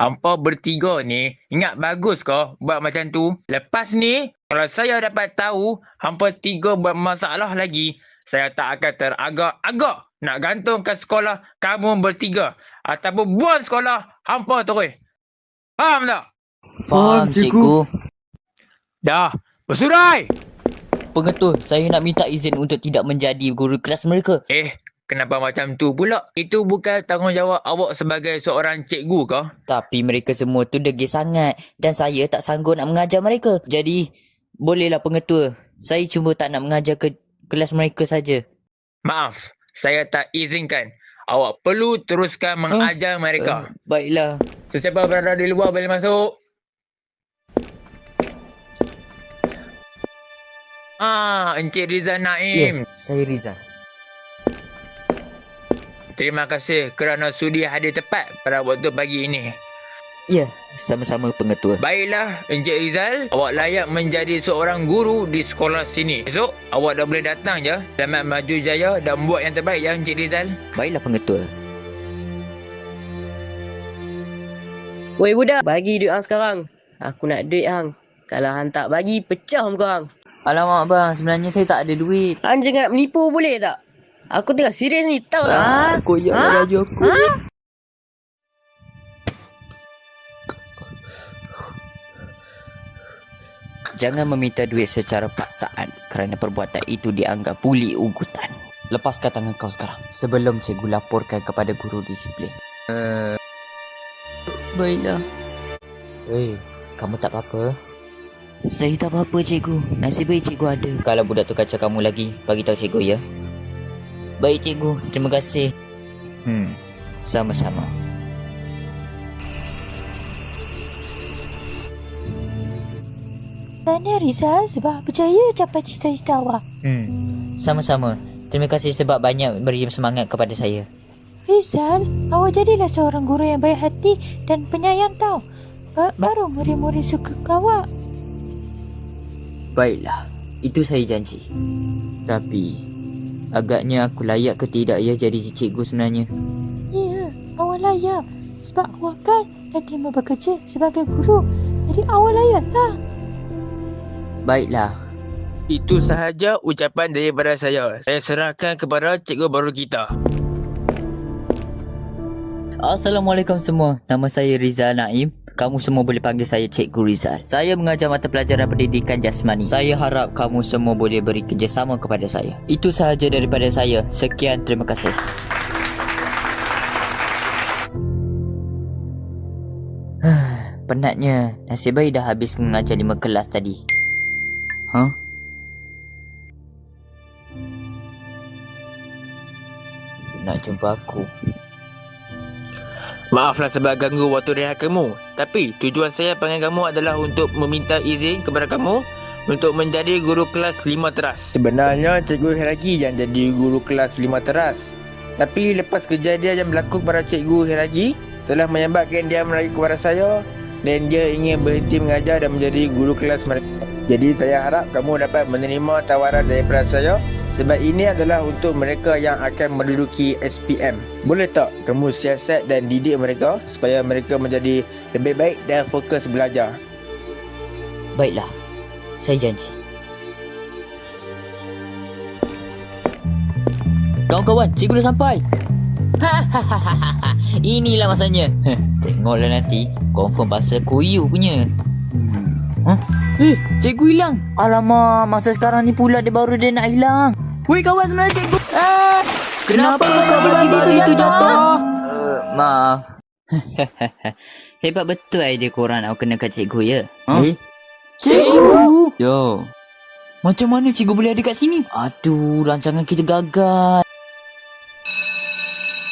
Hampa bertiga ni ingat bagus ke buat macam tu? Lepas ni, kalau saya dapat tahu hampa tiga buat masalah lagi, saya tak akan teragak-agak nak gantungkan sekolah kamu bertiga. Ataupun buang sekolah hampa terus. Faham tak? Faham, cikgu. Dah, bersurai! Pengetua, saya nak minta izin untuk tidak menjadi guru kelas mereka. Kenapa macam tu pula? Itu bukan tanggungjawab awak sebagai seorang cikgu ke? Tapi mereka semua tu degil sangat dan saya tak sanggup nak mengajar mereka. Jadi, bolehlah pengetua. Saya cuma tak nak mengajar ke kelas mereka saja. Maaf, saya tak izinkan. Awak perlu teruskan mengajar mereka. Baiklah. Sesiapa berada di luar boleh masuk. Encik Rizal Naim. Saya Rizal. Terima kasih kerana sudi hadir tepat pada waktu pagi ini. Ya, sama-sama pengetua. Baiklah, Encik Rizal, awak layak menjadi seorang guru di sekolah sini. Esok, awak dah boleh datang je. Selamat maju jaya dan buat yang terbaik ya Encik Rizal. Baiklah pengetua. Woi budak, bagi duit hang sekarang. Aku nak duit hang. Kalau hang tak bagi, pecah muka hang. Alamak bang, sebenarnya saya tak ada duit. Hang jangan nak menipu boleh tak? Aku tengah serius ni, tahu tak? Koyak nak baju aku. Jangan meminta duit secara paksaan kerana perbuatan itu dianggap buli ugutan. Lepaskan tangan kau sekarang sebelum cikgu laporkan kepada guru disiplin. Baiklah. Kamu tak apa-apa? Saya tak apa-apa cikgu. Nasib baik cikgu ada. Kalau budak tu kacau kamu lagi, bagi tahu cikgu ya. Baik cikgu, terima kasih. Sama-sama. Tahniah Rizal sebab berjaya capai cita-cita awak. Sama-sama. Terima kasih sebab banyak beri semangat kepada saya. Rizal, awak jadilah seorang guru yang baik hati dan penyayang tau. Baru murid-murid suka awak. Baiklah, itu saya janji. Tapi, agaknya aku layak ke tidak ya jadi cikgu sebenarnya? Ya, awak layak. Sebab awak kan nanti mau bekerja sebagai guru. Jadi awak layaklah. Baiklah. Itu sahaja ucapan daripada saya. Saya serahkan kepada cikgu baru kita. Assalamualaikum semua. Nama saya Rizal Naim. Kamu semua boleh panggil saya Cikgu Rizal. Saya mengajar mata pelajaran pendidikan jasmani. Saya harap kamu semua boleh beri kerjasama kepada saya. Itu sahaja daripada saya. Sekian, terima kasih. Penatnya. Nasib baik dah habis mengajar 5 kelas tadi. Nak jumpa aku. Maaflah sebab ganggu waktu rehat kamu. Tapi tujuan saya panggil kamu adalah untuk meminta izin kepada kamu untuk menjadi guru kelas 5 teras. Sebenarnya cikgu hierarki yang jadi guru kelas 5 teras. Tapi lepas kejadian yang berlaku kepada cikgu hierarki telah menyebabkan dia merayu kepada saya dan dia ingin berhenti mengajar dan menjadi guru kelas mereka. Jadi saya harap kamu dapat menerima tawaran daripada saya sebab ini adalah untuk mereka yang akan menduduki SPM. Boleh tak kamu siasat dan didik mereka supaya mereka menjadi lebih baik dan fokus belajar? Baiklah, saya janji. Kawan-kawan, cikgu dah sampai. Inilah masanya. Tengoklah nanti, confirm bahasa Koyo punya. Cikgu hilang. Alamak, masa sekarang ni pula dia baru nak hilang. Woi kawan, sebenarnya cikgu. Kenapa kau bagi itu jatuh? Maaf. Hebat betul idea korang nak kenakan cikgu ya. Cikgu? Yo. Macam mana cikgu boleh ada kat sini? Aduh, rancangan kita gagal.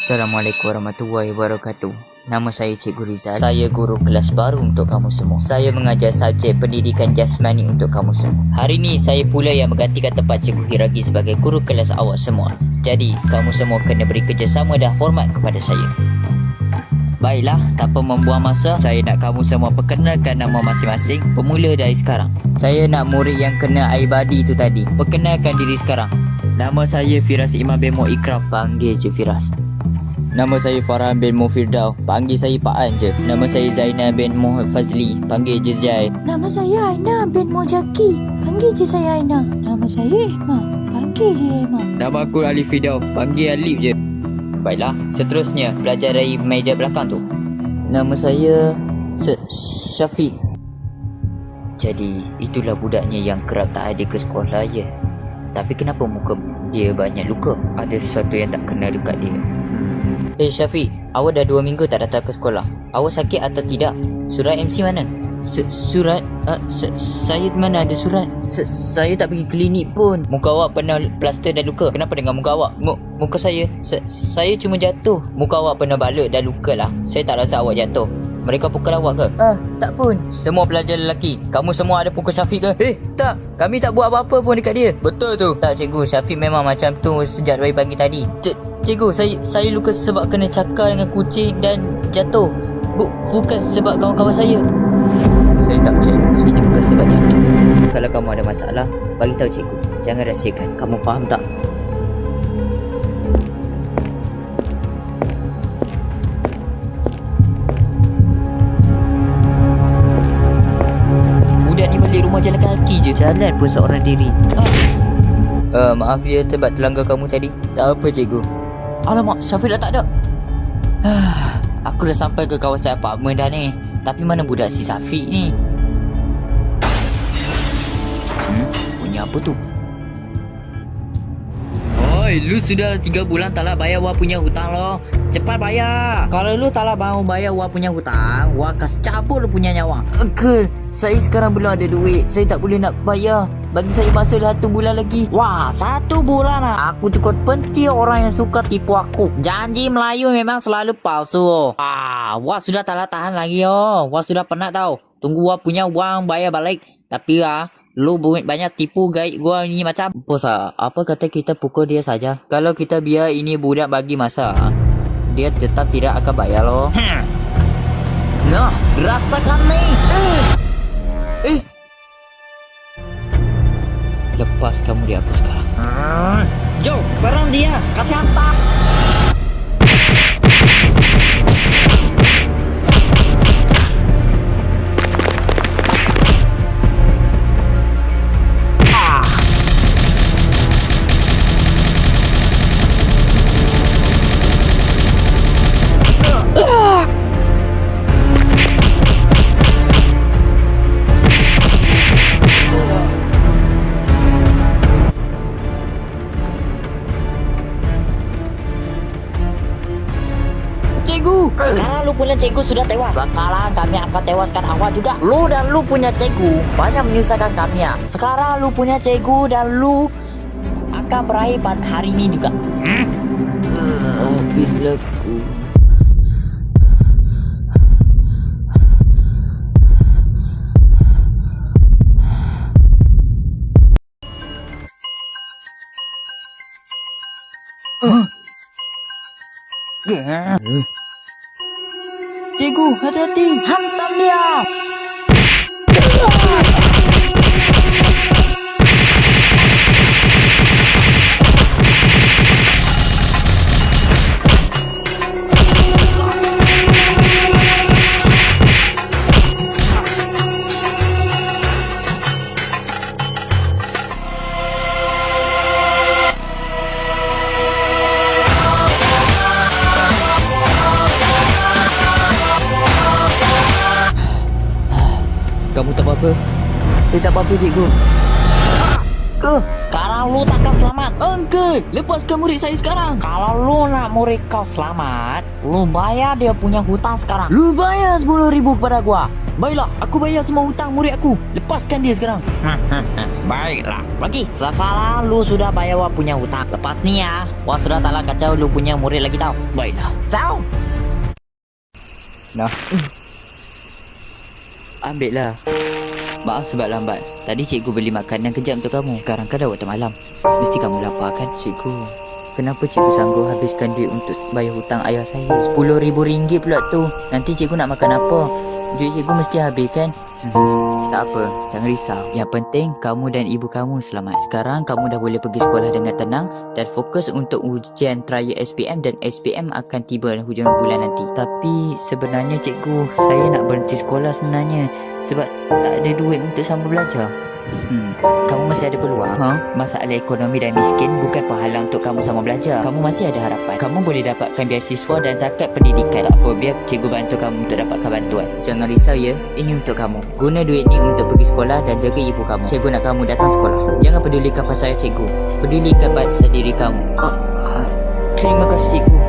Assalamualaikum warahmatullahi wabarakatuh. Nama saya Cikgu Rizal. Saya guru kelas baru untuk kamu semua. Saya mengajar subjek pendidikan jasmani untuk kamu semua. Hari ni saya pula yang menggantikan tempat Cikgu Hiragi sebagai guru kelas awak semua. Jadi, kamu semua kena beri kerjasama dan hormat kepada saya. Baiklah, tanpa membuang masa, saya nak kamu semua perkenalkan nama masing-masing. Bermula dari sekarang. Saya nak murid yang kena air badi itu tadi. Perkenalkan diri sekarang. Nama saya Firas Imam Bemo Ikram. Panggil je Firas. Nama saya Farhan bin Mufirdaw. Panggil saya Pak An je. Nama saya Zainal bin Muhammad Fazli. Panggil je Zai. Nama saya Aina bin Mojaki. Panggil je saya Aina. Nama saya Emma. Panggil je Emma. Nama aku Alif Fidaw. Panggil Alif je. Baiklah, seterusnya pelajar dari meja belakang tu. Nama saya Syafiq. Jadi, itulah budaknya yang kerap tak ada ke sekolah ya. Tapi kenapa muka dia banyak luka? Ada sesuatu yang tak kena dekat dia. Syafiq, awak dah 2 minggu tak datang ke sekolah. Awak sakit atau tidak? Surat MC mana? Surat? Saya mana ada surat? Saya tak pergi klinik pun. Muka awak pernah plaster dan luka. Kenapa dengan muka awak? Muka saya? Saya cuma jatuh. Muka awak pernah balut dan luka lah. Saya tak rasa awak jatuh. Mereka pukul awak ke? Tak pun. Semua pelajar lelaki, kamu semua ada pukul Syafiq ke? Tak. Kami tak buat apa-apa pun dekat dia. Betul tu. Tak cikgu, Syafiq memang macam tu sejak dari pagi tadi. Cikgu, saya luka sebab kena cakar dengan kucing dan jatuh. Bukan sebab kawan-kawan saya. Saya tak percaya Syafiq ni bukan sebab jatuh. Kalau kamu ada masalah, bagi tahu cikgu. Jangan rahsiakan. Kamu faham tak? Budak ni balik rumah jalan kaki je. Jalan pun seorang diri. Maaf ya terbat terlanggar kamu tadi. Tak apa cikgu. Alamak, Syafiq dah tak ada. Aku dah sampai ke kawasan apartmen dah ni. Tapi mana budak si Syafiq ni? Punya apa tu? Oi, lu sudah 3 bulan tak nak bayar wak punya hutang lo. Cepat bayar. Kalau lu tak nak mau bayar wak punya hutang, wak kas cabut lu punya nyawa. Uncle, saya sekarang belum ada duit. Saya tak boleh nak bayar. Bagi saya masa 1 bulan lagi. Wah, 1 bulan lah. Aku cukup benci orang yang suka tipu aku. Janji Melayu memang selalu palsu. Wak sudah tak nak tahan lagi oh. Wak sudah penat tau. Tunggu wak punya uang bayar balik. Tapi lu banyak tipu gaib gua ni macam. Bos apa kata kita pukul dia saja? Kalau kita biar ini budak bagi masa, dia tetap tidak akan bayar loh. Nah, rasakan nih. Lepas kamu di aku sekarang. Jom, serang dia. Kasih hantar. Sekarang lu punya cikgu sudah tewas. Sekarang kami akan tewaskan awak juga. Lu dan lu punya cikgu banyak menyusahkan kami ya. Sekarang lu punya cikgu dan lu akan berakhir pada hari ini juga. Habislah ku. Cikgu, hati-hati. Hantam dia. Kamu tak apa-apa? Saya tak apa-apa cikgu. Sekarang lu takkan selamat. Uncle, lepaskan murid saya sekarang. Kalau lu nak murid kau selamat, lu bayar dia punya hutang sekarang. Lu bayar 10,000 kepada gua. Baiklah, aku bayar semua hutang murid aku. Lepaskan dia sekarang. Baiklah. Lagi, sekarang lu sudah bayar gua punya hutang. Lepas ni ya, gua sudah tak nak kacau lu punya murid lagi tau. Baiklah. Ciao. Nah. Ambil lah. Maaf sebab lambat. Tadi cikgu beli makanan kejap untuk kamu. Sekarang kan dah waktu malam. Mesti kamu lapar kan? Cikgu, kenapa cikgu sanggup habiskan duit untuk bayar hutang ayah saya? RM10,000 pula tu. Nanti cikgu nak makan apa? Duit cikgu mesti habis kan? Tak apa, jangan risau. Yang penting kamu dan ibu kamu selamat. Sekarang kamu dah boleh pergi sekolah dengan tenang dan fokus untuk ujian trial SPM, dan SPM akan tiba hujung bulan nanti. Tapi sebenarnya cikgu, saya nak berhenti sekolah sebenarnya sebab tak ada duit untuk sambung belajar. Kamu masih ada peluang. Masalah ekonomi dan miskin bukan penghalang untuk kamu sama belajar. Kamu masih ada harapan. Kamu boleh dapatkan beasiswa dan zakat pendidikan. Tak apa, biar cikgu bantu kamu untuk dapatkan bantuan. Jangan risau ya, ini untuk kamu. Guna duit ni untuk pergi sekolah dan jaga ibu kamu. Cikgu nak kamu datang sekolah. Jangan pedulikan pasal cikgu, pedulikan pasal diri kamu. Terima kasih cikgu.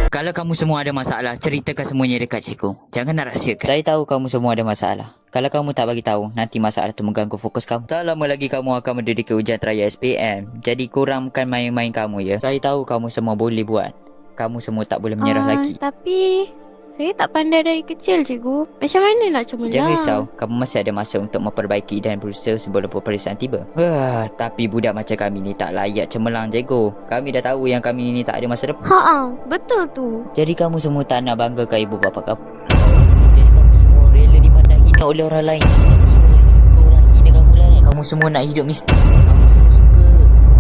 Kalau kamu semua ada masalah, ceritakan semuanya dekat cikgu. Jangan nak rahsiakan. Saya tahu kamu semua ada masalah. Kalau kamu tak bagi tahu, nanti masalah tu mengganggu fokus kamu. Tak lama lagi kamu akan mendediki ujian trial SPM. Jadi kurangkan main-main kamu ya. Saya tahu kamu semua boleh buat. Kamu semua tak boleh menyerah lagi. Tapi saya tak pandai dari kecil, cikgu. Macam mana nak cemerlang? Jangan risau, kamu masih ada masa untuk memperbaiki dan berusaha sebelum peperiksaan tiba. Tapi budak macam kami ni tak layak cemerlang, cikgu. Kami dah tahu yang kami ni tak ada masa depan. Betul tu. Jadi kamu semua tak nak banggakan ibu bapa kamu. Jadi kamu semua rela dipandang hina oleh orang lain. Kamu semua suka orang hina kamu lah. Kamu semua nak hidup miskin. Kamu semua suka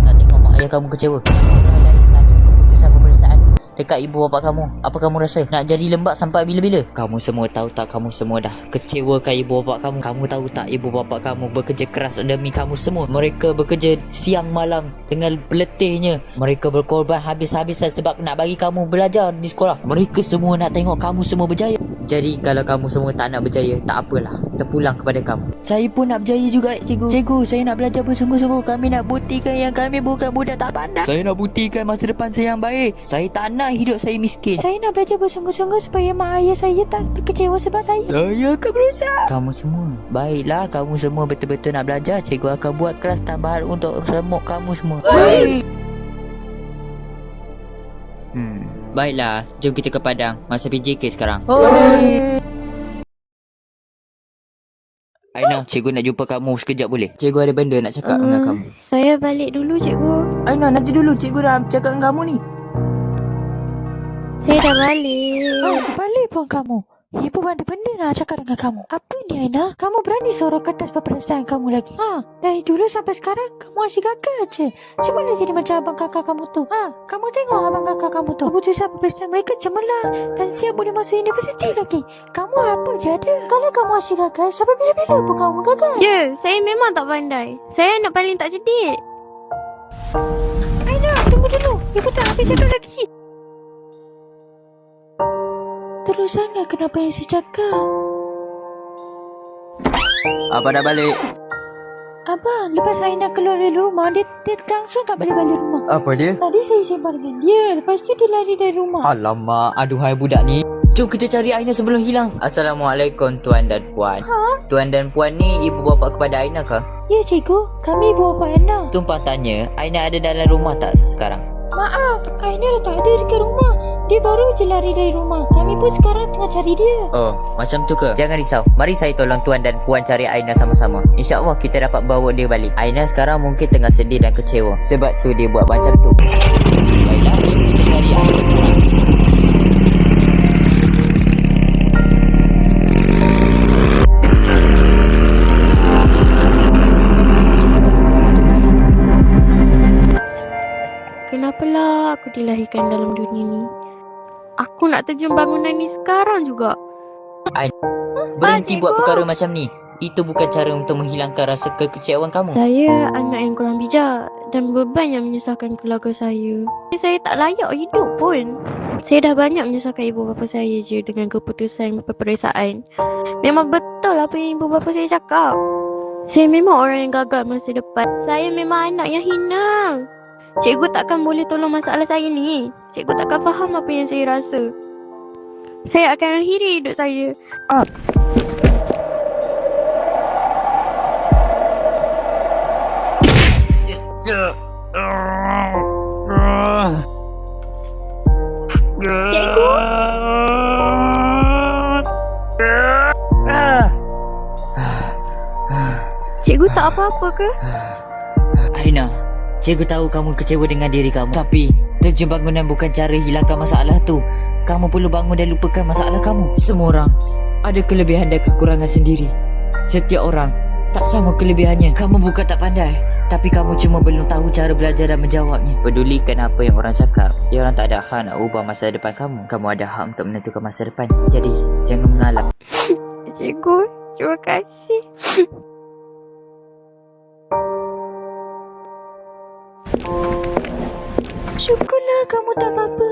nak tengok mak ayah kamu kecewa. Orang lain tanya keputusan peperiksaan dekat ibu bapa kamu. Apa kamu rasa? Nak jadi lembab sampai bila-bila? Kamu semua tahu tak, kamu semua dah kecewakan ibu bapa kamu. Kamu tahu tak, ibu bapa kamu bekerja keras demi kamu semua. Mereka bekerja siang malam dengan letihnya. Mereka berkorban habis-habisan sebab nak bagi kamu belajar di sekolah. Mereka semua nak tengok kamu semua berjaya. Jadi kalau kamu semua tak nak berjaya, tak apalah, terpulang kepada kamu. Saya pun nak berjaya juga, cikgu. Cikgu, saya nak belajar bersungguh-sungguh. Kami nak buktikan yang kami bukan budak tak pandai. Saya nak buktikan masa depan saya yang baik. Saya tak nak hidup saya miskin. Saya nak belajar bersungguh-sungguh supaya mak ayah saya tak kecewa sebab saya. Saya akan berusaha. Kamu semua, baiklah, kamu semua betul-betul nak belajar. Cikgu akan buat kelas tambahan untuk semua kamu semua. Baiklah, jom kita ke Padang. Masa PJK sekarang. Aina, cikgu nak jumpa kamu sekejap boleh? Cikgu ada benda nak cakap dengan kamu. Saya balik dulu, cikgu. Aina, nanti dulu, cikgu nak cakap dengan kamu ni. Saya dah balik. Balik pun kamu. Ibu ada benda nak cakap dengan kamu. Apa ni Aina? Kamu berani sorok kertas peperiksaan kamu lagi? Dari dulu sampai sekarang kamu asyik gagal je. Cubalah jadi macam abang kakak kamu tu. Kamu tengok abang kakak kamu tu. Keputusan peperiksaan mereka cemerlang dan siap boleh masuk universiti lagi. Kamu apa je ada? Kalau kamu asyik gagal, sampai bila-bila pun kamu gagal. Ya, saya memang tak pandai. Saya anak paling tak cerdik. Aina, tunggu dulu. Ibu tak habis cakap lagi. Terus sangat kenapa yang saya cakap? Abang dah balik. Abang, lepas Aina keluar dari rumah, dia langsung tak balik rumah. Apa dia? Tadi saya sembang dengan dia, lepas tu dia lari dari rumah. Alamak, aduhai budak ni. Jom kita cari Aina sebelum hilang. Assalamualaikum tuan dan puan. Tuan dan puan ni ibu bapa kepada Aina kah? Ya cikgu, kami ibu bapa Aina. Tumpang tanya, Aina ada dalam rumah tak sekarang? Maaf, Aina dah tak ada dekat rumah. Dia baru je lari dari rumah. Kami pun sekarang tengah cari dia. Oh, macam tu ke? Jangan risau. Mari saya tolong tuan dan puan cari Aina sama-sama. InsyaAllah kita dapat bawa dia balik. Aina sekarang mungkin tengah sedih dan kecewa. Sebab tu dia buat macam tu. Baiklah, jom kita cari Aina sekarang. Kenapalah aku dilahirkan dalam dunia ni? Aku nak terjun bangunan ni sekarang juga. Berhenti Cikgu. buat perkara macam ni. Itu bukan cara untuk menghilangkan rasa kekecewaan kamu. Saya anak yang kurang bijak dan beban yang menyusahkan keluarga saya. Saya tak layak hidup pun. Saya dah banyak menyusahkan ibu bapa saya je dengan keputusan peperiksaan. Memang betul apa yang ibu bapa saya cakap. Saya memang orang yang gagal masa depan. Saya memang anak yang hina. Cikgu takkan boleh tolong masalah saya ni. Cikgu takkan faham apa yang saya rasa. Saya akan akhiri hidup saya. Cikgu? Cikgu tak apa-apa ke? Aina, Cikgu tahu kamu kecewa dengan diri kamu, tapi terjun bangunan bukan cara hilangkan masalah tu. Kamu perlu bangun dan lupakan masalah kamu. Semua orang ada kelebihan dan kekurangan sendiri. Setiap orang tak sama kelebihannya. Kamu bukan tak pandai, tapi kamu cuma belum tahu cara belajar dan menjawabnya. Pedulikan apa yang orang cakap. Dia orang tak ada hak nak ubah masa depan kamu. Kamu ada hak untuk menentukan masa depan. Jadi jangan mengalah. Cikgu, terima kasih. Syukurlah kamu tak apa-apa.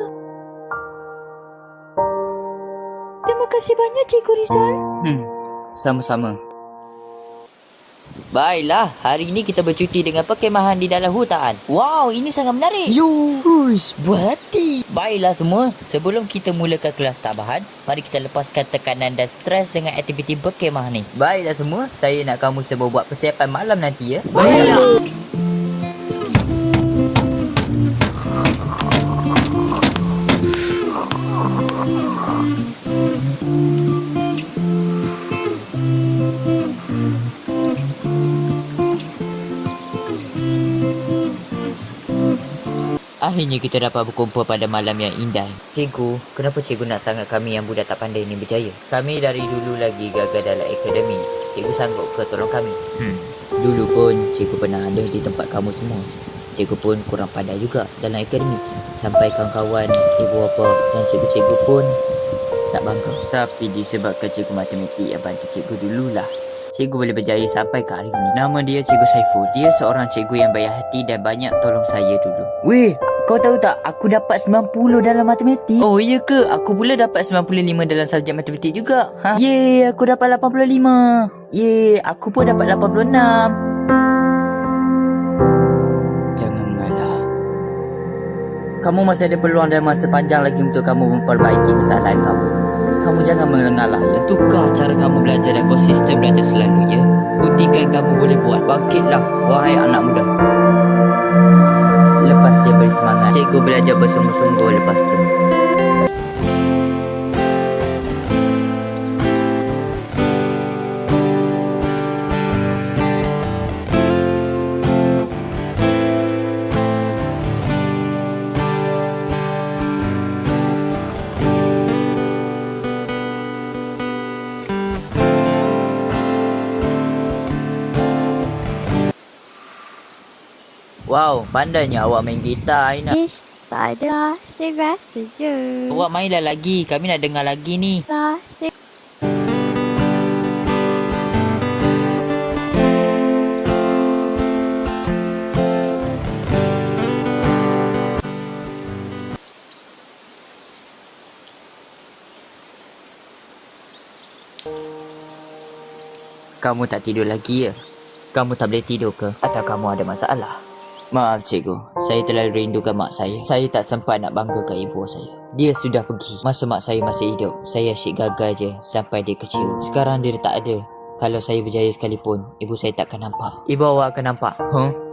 Terima kasih banyak Cikgu Rizal. Sama-sama. Baiklah, hari ini kita bercuti dengan perkemahan di dalam hutan. Wow, ini sangat menarik. Yush, berhati. Baiklah semua, sebelum kita mulakan kelas tambahan, mari kita lepaskan tekanan dan stres dengan aktiviti berkemah ni. Baiklah semua, saya nak kamu semua buat persiapan malam nanti ya. Baiklah. Akhirnya kita dapat berkumpul pada malam yang indah. Cikgu, kenapa cikgu nak sangat kami yang budak tak pandai ini berjaya? Kami dari dulu lagi gagal dalam akademi. Cikgu sanggup ke tolong kami? Dulu pun cikgu pernah ada di tempat kamu semua. Cikgu pun kurang pandai juga dalam akademi. Sampai kawan-kawan, ibu bapa dan cikgu-cikgu pun tak bangga. Tapi disebabkan cikgu matematik yang bantu cikgu dululah, cikgu boleh berjaya sampai ke hari ini. Nama dia Cikgu Saiful. Dia seorang cikgu yang baik hati dan banyak tolong saya dulu. Weh, kau tahu tak, aku dapat 90 dalam matematik. Oh iya ke? Aku pula dapat 95 dalam subjek matematik juga. Yeay, aku dapat 85. Yeay, aku pun dapat 86. Jangan mengalah. Kamu masih ada peluang dan masa panjang lagi untuk kamu memperbaiki kesalahan kamu. Kamu jangan mengalah ya. Tukar cara kamu belajar dan konsisten belajar selalu ya. Buktikan kamu boleh buat. Bangkitlah, wahai anak muda. Lepas dia beri semangat, cikgu belajar bersungguh-sungguh lepas tu. Wow, pandainya awak main gitar, Aina. Ish, tak ada lah. Saya biasa je. Awak mainlah lagi, kami nak dengar lagi ni. Lah, saya... Kamu tak tidur lagi ya? Kamu tak boleh tidur ke? Atau kamu ada masalah? Maaf cikgu, saya terlalu rindukan mak saya. Saya tak sempat nak banggakan ibu saya. Dia sudah pergi. Masa mak saya masih hidup, saya asyik gagal je sampai dia kecewa. Sekarang dia tak ada. Kalau saya berjaya sekalipun, ibu saya takkan nampak. Ibu awak akan nampak.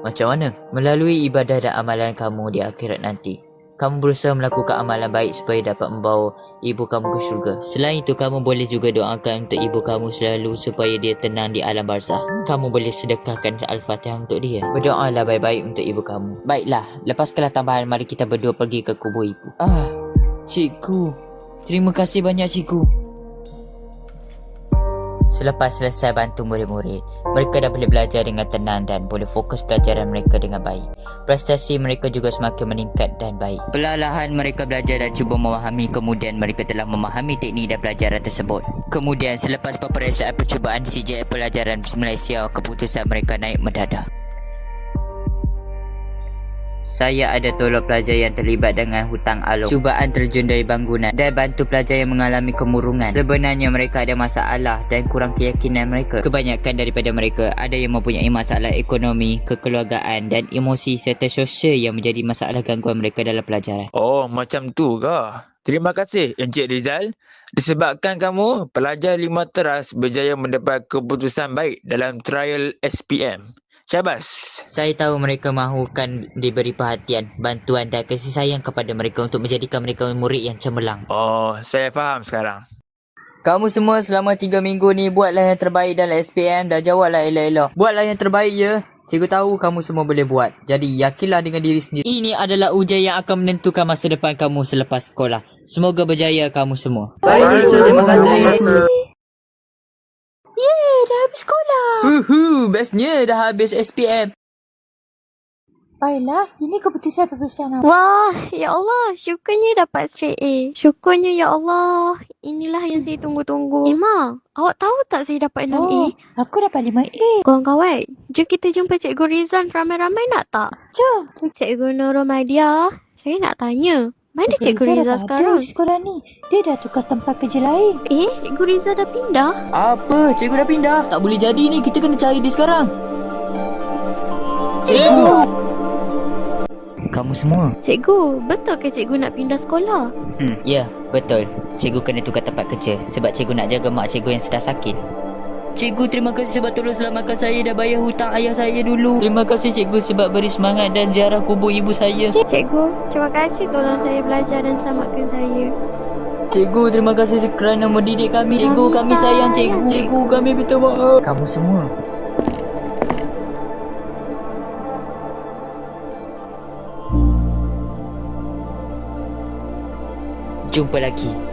Macam mana? Melalui ibadah dan amalan kamu di akhirat nanti. Kamu berusaha melakukan amalan baik supaya dapat membawa ibu kamu ke syurga. Selain itu, kamu boleh juga doakan untuk ibu kamu selalu supaya dia tenang di alam barzah. Kamu boleh sedekahkan Al-Fatihah untuk dia. Berdoalah baik-baik untuk ibu kamu. Baiklah, lepaskanlah tambahan, mari kita berdua pergi ke kubur ibu. Cikgu. Terima kasih banyak cikgu. Selepas selesai bantu murid-murid, mereka dah boleh belajar dengan tenang dan boleh fokus pelajaran mereka dengan baik. Prestasi mereka juga semakin meningkat dan baik. Perlahan mereka belajar dan cuba memahami, kemudian mereka telah memahami teknik dan pelajaran tersebut. Kemudian selepas peperiksaan percubaan CJI pelajaran Malaysia, keputusan mereka naik mendadak. Saya ada tolong pelajar yang terlibat dengan hutang alung, cubaan terjun dari bangunan dan bantu pelajar yang mengalami kemurungan. Sebenarnya mereka ada masalah dan kurang keyakinan mereka. Kebanyakan daripada mereka ada yang mempunyai masalah ekonomi, kekeluargaan dan emosi serta sosial yang menjadi masalah gangguan mereka dalam pelajaran. Oh, macam tu ke? Terima kasih Encik Rizal. Disebabkan kamu, pelajar 5 teras berjaya mendapat keputusan baik dalam trial SPM. Syabas. Saya tahu mereka mahukan diberi perhatian, bantuan dan kasih sayang kepada mereka untuk menjadikan mereka murid yang cemerlang. Oh, saya faham sekarang. Kamu semua selama 3 minggu ni buatlah yang terbaik dalam SPM dan jawablah elok-elok. Buatlah yang terbaik ya. Cikgu tahu kamu semua boleh buat. Jadi yakinlah dengan diri sendiri. Ini adalah ujian yang akan menentukan masa depan kamu selepas sekolah. Semoga berjaya kamu semua. Baik, terima kasih. Yeay, dah habis sekolah. Bestnya dah habis SPM. Baiklah, ini keputusan peperiksaan awak. Wah, ya Allah, syukurnya dapat straight A. Syukurnya ya Allah. Inilah yang saya tunggu-tunggu. Ma, awak tahu tak saya dapat 6A? Oh, aku dapat 5A. Kawan-kawan, jom kita jumpa Cikgu Rizan ramai-ramai nak tak? Jom. Cikgu Nurul Maidia, saya nak tanya. Mana Cikgu Rizal Rizal dah tak ada sekarang? di sekolah ni. Dia dah tukar tempat kerja lain. Cikgu Rizal dah pindah? Apa? Cikgu dah pindah? Tak boleh jadi ni. Kita kena cari dia sekarang. Cikgu! Kamu semua? Cikgu, betul ke cikgu nak pindah sekolah? Ya, betul. Cikgu kena tukar tempat kerja sebab cikgu nak jaga mak cikgu yang sedang sakit. Cikgu, terima kasih sebab tolong selamatkan saya dah bayar hutang ayah saya dulu. Terima kasih cikgu sebab beri semangat dan ziarah kubur ibu saya. Cikgu, terima kasih tolong saya belajar dan selamatkan saya. Cikgu, terima kasih kerana mendidik kami. Cikgu, kami sayang cikgu. Cikgu, kami minta maaf. Kamu semua. Jumpa lagi.